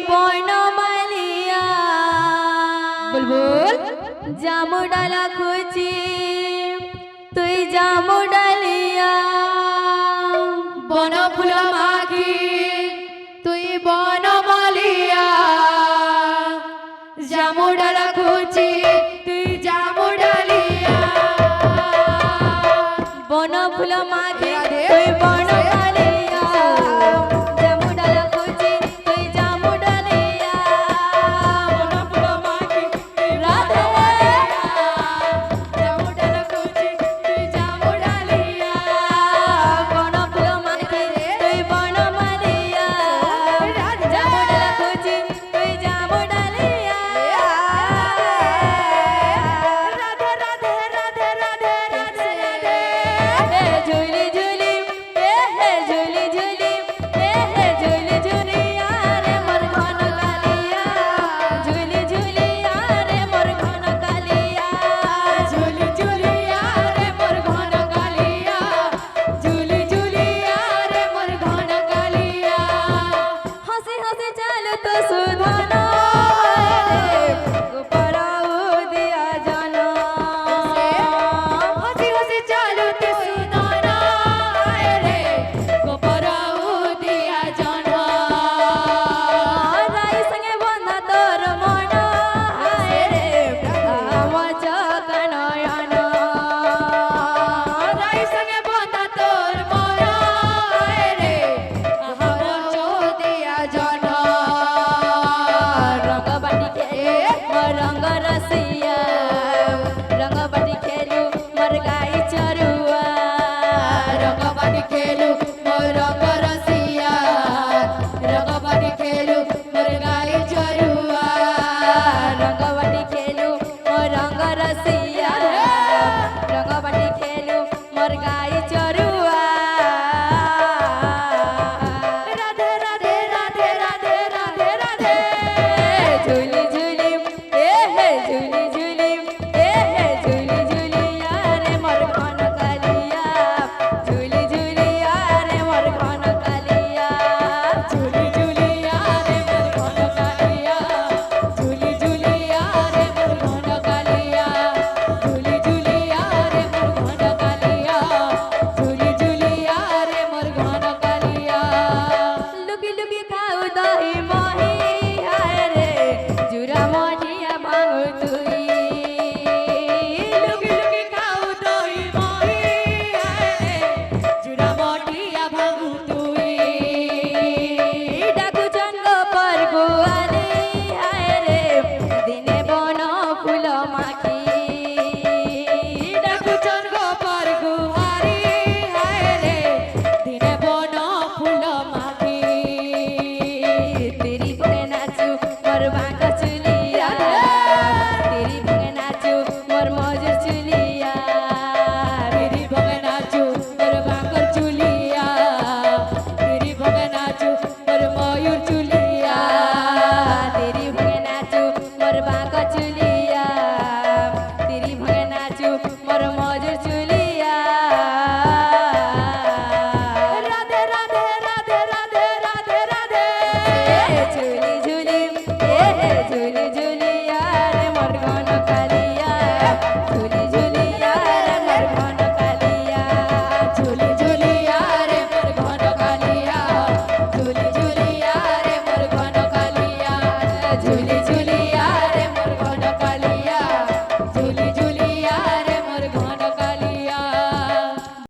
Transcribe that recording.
বনমালিয়া বুলবুল জামু ডালা খুঁজি তুই জামু ডালিয়া বন ফুল মাঘি তুই বনমালিয়া জামুডালা খুঁজি তুই জামুডালিয়া বন ফুল মাঘি তুই বনমালিয়া জামু ডালা খুঁজি তুই জামু ডালিয়া বন ফুল মাঘি তুই রাধে জামুডালা খুঁজি তুই জামুডালিয়া বন ফুল মাঘি তুই বনমালিয়া জামু ডালা খুঁজি তুই জামু ডালিয়া রাধে রাধে রাধে রাধে রাধে রাধে হে ঝুলি ঝুলি হে ঝুলি ঝুলি হে ঝুলি ঝুলি আরে মোর ঘন কালিয়া ঝুলি ঝুলি আরে মোর ঘন কালিয়া ঝুলি ঝুলিয়া রে মোর ঘন কালিয়া ঝুলি ঝুলিয়া রে মোর ঘন কালিয়া হাসি হাসি চালো তো সুধন গোপরাও দিয়া জানা হসি হসি চালুতে সুদানা রে গোপরাউ দিয়া জানা রাই সঙ্গে বন্ধা তোর মন হায় রে আমার চকনয়ন রাই সঙ্গে বন্ধা তোর মরা রে আমার চো দিয়া জানা रंग बाटी खेलू मोर रंग रसिया रंग बाटी खेलू मोर गाई चरुआ रंगबाटी खेलू मोर रंग रसिया रंगबाटी खेलू मोर गाई चरुआ रंग बाटी खेलू मोर रंग रसिया रंग बाटी खेलू मोर गाई चरुआ राधे राधे राधे राधे राधे राधे झूली झूली हे झूली झूली हे झूली झूली यारे मोर घन कालिया झूली झूली यारे मोर घन कालिया झूली झूलिया रे मोर घन कालिया झूली झूलिया रे मोर घन कालिया झूली झूलिया रे मोर घन कालिया झूली झूलिया रे मोर घन कालिया लुकी लुकी खाऊ दही मही हाय रे जुरा मनिया भांगु तुई लुकी लुकी खाऊ दही मही हाय रे जुरा मटिया भागु तुई डाकू जंग पर गुआली हाय रे दिने बन फूल माखी डाकू चंग पर गुहारी हाय रे दिने बन फूल माखी तेरी भंगे नाचू मोर बांका चुलिया तेरी भंगे नाचू मोर मजूर चुलिया तेरी भगनाचू मोर बाकर चुलिया तेरी भगनाचू मोर मयूर चुलिया तेरी भंगे नाचू मोर बांका चुलिया तेरी भंगे नाचू मोर मजूर चुलिया राधे राधे राधे राधे राधे राधे झूली झूली झूली झूली यार मोर घन कालिया झूली झूली यार मोर घन कालिया झूली झूलिया रे मोर घन कालिया झूली झूलिया रे मोर घन कालिया झूली